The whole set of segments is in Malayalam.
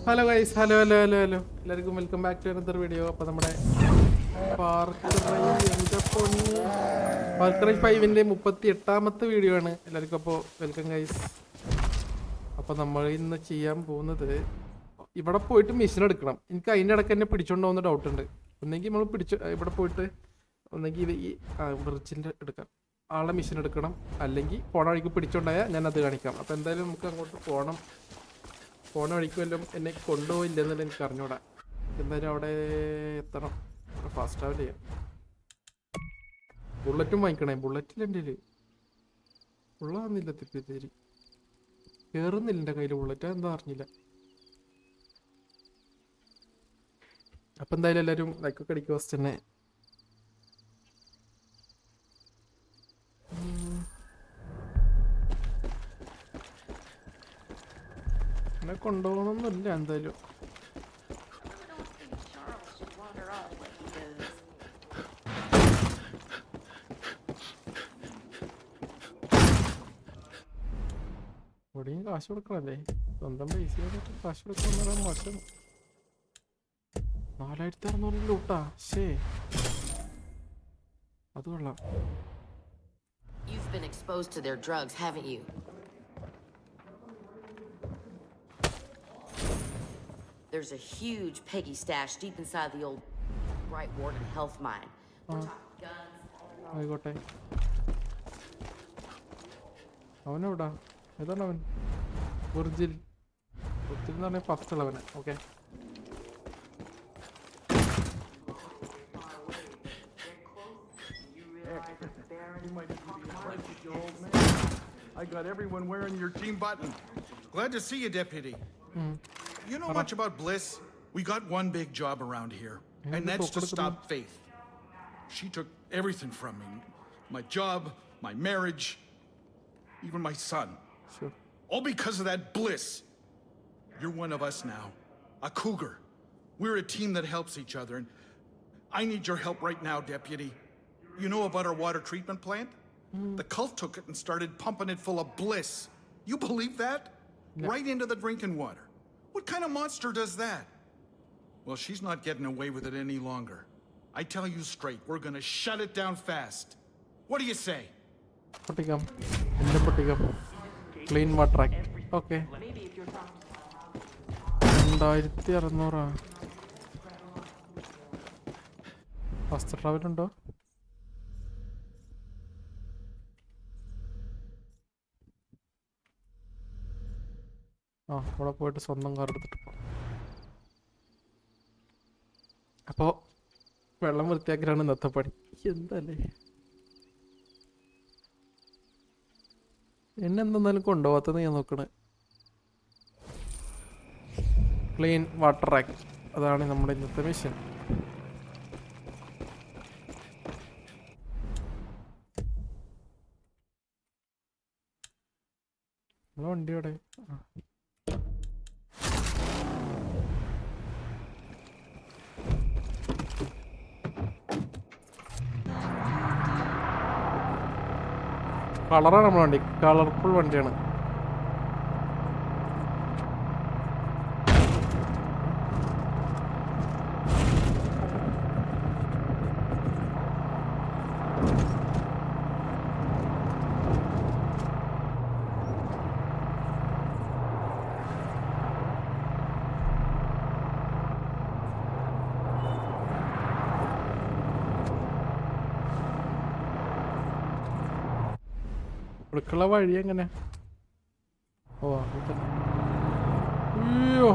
Hello guys, hello hello hello hello എല്ലാവർക്കും welcome back to another video. അപ്പോൾ നമ്മുടെ ഫാർ ക്രൈ 5ൻ്റെ 38ാമത്തെ വീഡിയോ ആണ് എല്ലാവർക്കും. അപ്പോൾ വെൽക്കം ഗൈസ്. അപ്പോൾ നമ്മൾ ഇന്ന് ചെയ്യാൻ പോകുന്നത് ഇവിടെ പോയിട്ട് മിഷൻ എടുക്കണം. എനിക്ക് അതിൻ്റെ ഇടയ്ക്ക് തന്നെ പിടിച്ചോണ്ട് പോകുന്ന ഡൗട്ട് ഉണ്ട്. ഒന്നെങ്കിൽ നമ്മൾ ഇവിടെ പോയിട്ട് ഒന്നെങ്കിൽ ഈ ബ്രിഡ്ജിൻ്റെ എടുക്കാം, ആളെ മിഷൻ എടുക്കണം, അല്ലെങ്കിൽ പോണ വഴിക്ക് പിടിച്ചോണ്ടായാൽ ഞാൻ അത് കാണിക്കാം. അപ്പോൾ എന്തായാലും നമുക്ക് അങ്ങോട്ട് പോകണം. പോണ വഴിക്ക് വല്ലതും എന്നെ കൊണ്ടുപോയില്ലെന്നുള്ള എനിക്ക് അറിഞ്ഞൂടാ. എന്തായാലും അവിടെ എത്തണം, ഫാസ്റ്റ് ട്രാവൽ ചെയ്യാം. ബുള്ളറ്റും വാങ്ങിക്കണേ. ബുള്ളറ്റിൽ എൻ്റെ കയ്യിൽ ഉള്ളതാന്നില്ല, തിപ്പേരി കയറുന്നില്ല എൻ്റെ കയ്യിൽ ബുള്ളറ്റ്, എന്താ അറിഞ്ഞില്ല. അപ്പം എന്തായാലും എല്ലാവരും ലൈക്കൊക്കെ അടിക്കുക ഫസ്റ്റ് തന്നെ. എന്നെ കൊണ്ടുപോകണമെന്നില്ല എന്തായാലും. ഇവിടെയും കാശ് കൊടുക്കണല്ലേ, സ്വന്തം പൈസ കാശ് കൊടുക്കണം. മോശം. 4600 ലൂട്ടാ, ശേ അത് കൊള്ളാം. You've been exposed to their drugs, haven't you? There's a huge Peggy stash deep inside the old Bright Warden health mine. We're talking guns. ആയിക്കോട്ടെ. അവനെവിടാ? ഏതാണ് അവൻ? വിർജിൽ എന്ന് പറഞ്ഞാൽ ഫസ്റ്റ് ഉള്ളവനെ. Okay, I got everyone wearing your team button. Glad to see you, Deputy. You know much about Bliss? We got one big job around here, and that's to stop Faith. She took everything from me. My job, my marriage, even my son. sure. All because of that Bliss. You're one of us now. A cougar. We're a team that helps each other, and I need your help right now, Deputy. You know about our water treatment plant? The cult took it and started pumping it full of Bliss. You believe that? No. Right into the drinking water. What kind of monster does that? Well, she's not getting away with it any longer. I tell you straight, we're gonna shut it down fast. What do you say? പൊട്ടിക്കാം, എല്ലാം പൊട്ടിക്കാം. Clean water act. Okay, 2600. First travel ഉണ്ടോ? ആ, അവിടെ പോയിട്ട് സ്വന്തം കാർ എടുത്തിട്ട് പോ. അപ്പോൾ വെള്ളം വൃത്തിയാക്കലാണ് ഇന്നത്തെ പണി. എന്തല്ലേ എന്നെന്തെന്നാലും കൊണ്ടുപോകാത്തത് ഞാൻ നോക്കണേ. ക്ലീൻ വാട്ടർ ആക്ട്, അതാണ് നമ്മുടെ ഇന്നത്തെ മിഷൻ. നമ്മളെ വണ്ടിയോടെ കളറാണ് നമ്മളെ വണ്ടി, കളർഫുൾ വണ്ടിയാണ്. ഇവിടേക്കുള്ള വഴി എങ്ങനെ? ഓ, അയ്യോ,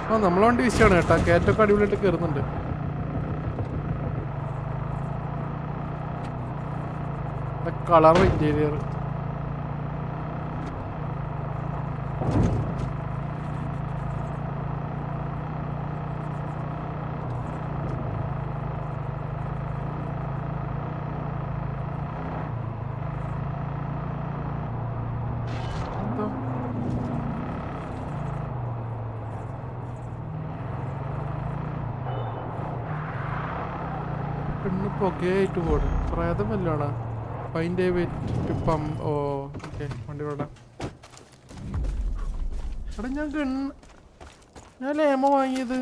ആ നമ്മളെ വണ്ടി വിഷയമാണ് കേട്ടോ. കയറ്റൊക്കെ അടിപൊളിയായിട്ട് കയറുന്നുണ്ട്. കളർ ഇന്റീരിയർ ഒന്ന് പുകയായിട്ട് പോട്. പ്രേതം വല്ലോണ find a way to pump. Oh okay, വണ്ടി വിടാം. എടാ ഞാൻ ലേമ വാങ്ങിയത്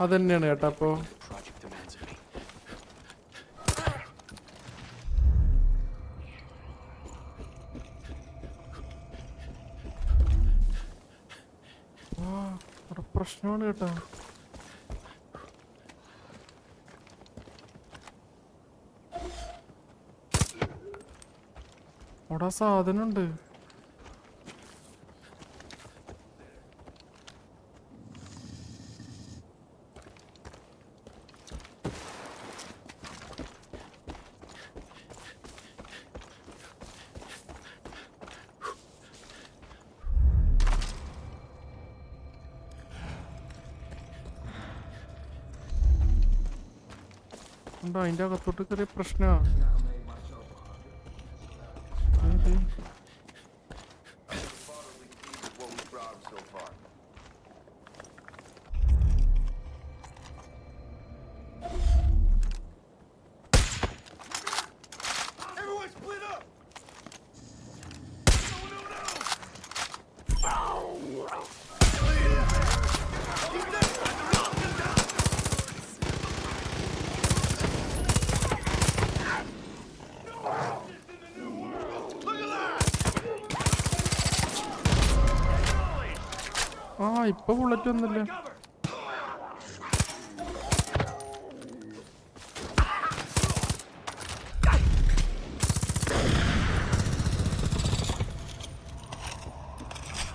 അതന്നെയാണ് കേട്ടോ. അപ്പോ പ്രശ്നമാണ് കേട്ടോ. അവിടെ സാധനമുണ്ട്. അതിന്റെ അകത്തോട്ട് കയറിയ പ്രശ്നമാണ്. ഇപ്പൊ ബുള്ളറ്റ് ഒന്നുമില്ല.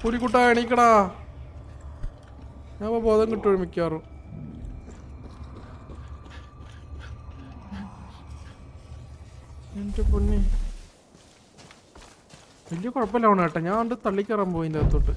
പുലിക്കുട്ട എണീക്കടാ. ഞാൻ ബോധം കിട്ടും മിക്കാറും. എന്റെ പൊന്നി വലിയ കുഴപ്പമില്ല കേട്ടോ. ഞാൻ കണ്ട് തള്ളിക്കയറാൻ പോയി ഇതിൻ്റെ അകത്തോട്ട്.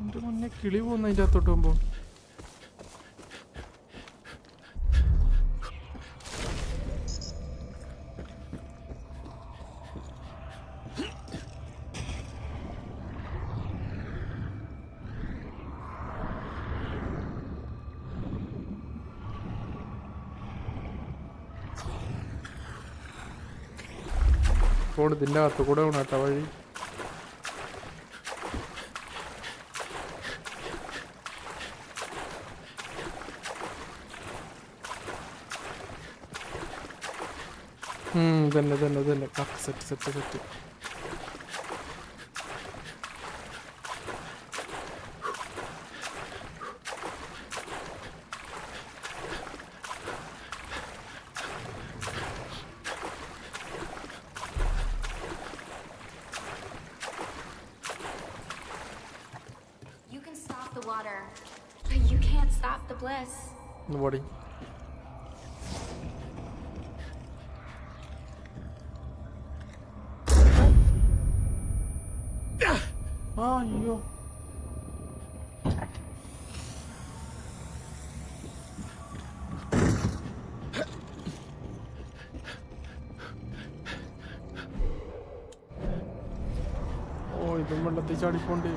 എന്റെ മുന്നേ കിളി പോകുന്ന അതിൻ്റെ അകത്തോട്ട് പോകുമ്പോ ഇതിൻ്റെ അകത്ത് കൂടെ വേണം കേട്ടോ വഴി. തന്നെ set. You can stop the water, but you can't stop the bliss. Nobody. അയ്യോ ഇതും വെള്ളത്തിൽ ചാടിപ്പോണ്ട്.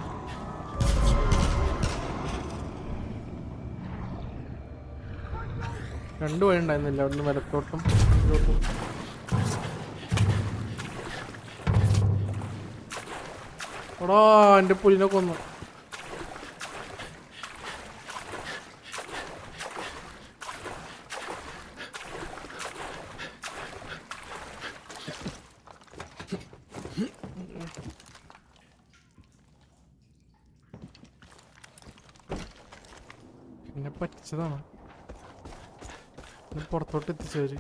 രണ്ടു വഴി ഉണ്ടായിരുന്നില്ല, അവിടുന്ന് വലത്തോട്ടും ഇങ്ങോട്ടും. എടാ എൻ്റെ പുലിനെ കൊന്നു. എന്നെ പറ്റിച്ചതാണ്. പുറത്തോട്ട് എത്തിച്ചവര്.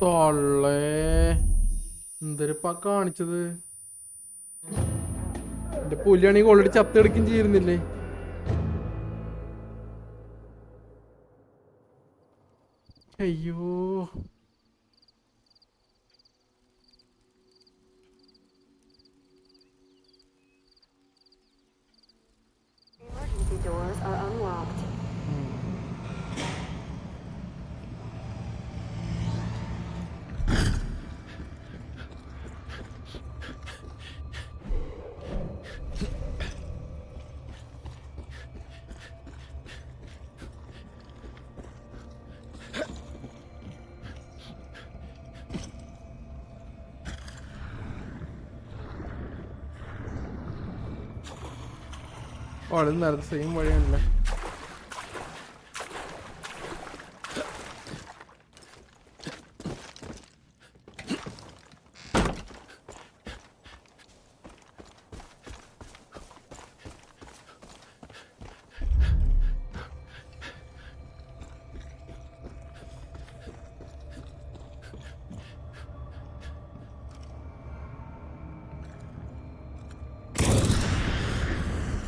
തൊള്ളേ എന്തൊരുപ്പാ കാണിച്ചത്. എന്റെ പുലിയാണെങ്കിൽ ഓൾറെഡി ചത്തെടുക്കും ചെയ്യുന്നില്ലേ. അയ്യോ Emergency doors are unlocked. വളരെ നേരത്തെ സെയിം വഴിയാണല്ലേ.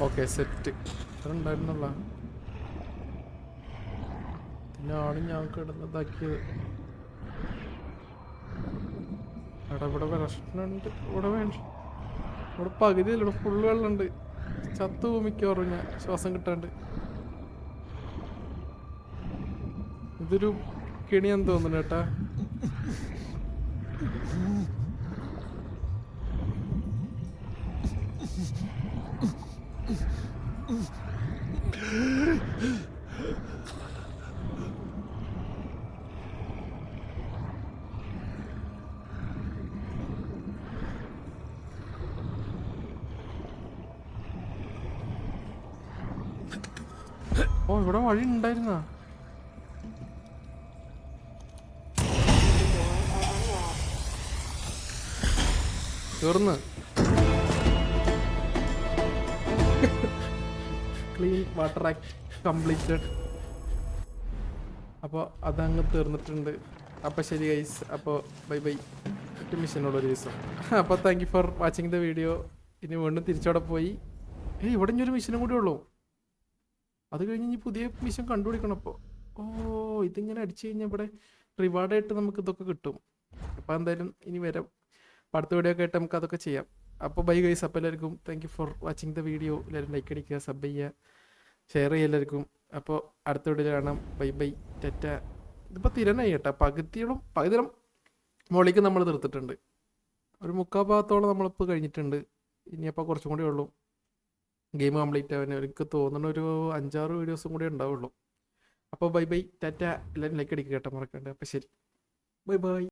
ഓക്കെ സെറ്റ് ഇത്ര ഉണ്ടായിരുന്നുള്ള പിന്നെയാണ് ഞാൻ കിടന്നതാക്കിയത്. എടാ ഇവിടെ പ്രശ്നമുണ്ട്. ഇവിടെ വേണ്ട, ഇവിടെ പകുതിയല്ല, ഇവിടെ ഫുള്ള് വെള്ളമുണ്ട്. ചത്തു ഭൂമിക്കോറും ഞാൻ ശ്വാസം കിട്ടാണ്ട്. ഇതൊരു കെണിയാന്ന് തോന്നുന്നു കേട്ടാ. ഓ ഇവിടെ വഴി ഉണ്ടായിരുന്ന. തീർന്ന് ക്ലീൻ വാട്ടർ ആക്ട് കംപ്ലീറ്റഡ്. അപ്പോൾ അതങ്ങ് തീർന്നിട്ടുണ്ട്. അപ്പോൾ ശരി ഗൈസ്, അപ്പോൾ ബൈ ബൈ. ഒറ്റ മിഷനുള്ള ഒരു ദിവസം. അപ്പോൾ thank you for watching the video. ഇനി വീണ്ടും തിരിച്ചവിടെ പോയി ഇവിടെ ഇനി ഒരു മിഷനും കൂടി ഉള്ളൂ. അത് കഴിഞ്ഞ് ഇനി പുതിയ മിഷൻ കണ്ടുപിടിക്കണം. അപ്പോൾ ഇതിങ്ങനെ അടിച്ചു കഴിഞ്ഞാൽ ഇവിടെ റിവാർഡായിട്ട് നമുക്ക് ഇതൊക്കെ കിട്ടും. അപ്പോൾ എന്തായാലും ഇനി വരാം. അടുത്ത വീഡിയോ ഒക്കെ ആയിട്ട് നമുക്ക് അതൊക്കെ ചെയ്യാം. അപ്പോൾ ബൈ ഗൈസ്. അപ്പോൾ എല്ലാവർക്കും thank you for watching the video. എല്ലാവരും ലൈക്ക് അടിക്കുക, സബ് ചെയ്യുക, ഷെയർ ചെയ്യുക എല്ലാവർക്കും. അപ്പോൾ അടുത്ത വീഡിയോ കാണാം. Bye bye, Tata. ഇതിപ്പോൾ തിരനായി കേട്ടോ. പകുതിയോളം മുകളിലേക്ക് നമ്മൾ തീർത്തിട്ടുണ്ട്. ഒരു 3/4 ഭാഗത്തോളം നമ്മളിപ്പോൾ കഴിഞ്ഞിട്ടുണ്ട്. ഇനിയപ്പോൾ കുറച്ചും കൂടി ഉള്ളൂ ഗെയിം കംപ്ലീറ്റ് ആവാൻ. എനിക്ക് തോന്നുന്ന ഒരു 5-6 വീഡിയോസും കൂടി ഉണ്ടാവുള്ളൂ. അപ്പോൾ ബൈ ബൈ, ടാറ്റ. എല്ലാവരും ലൈക്ക് അടിക്കുക കേട്ടോ, മറക്കണ്ട. അപ്പോൾ ശരി, ബൈ ബൈ.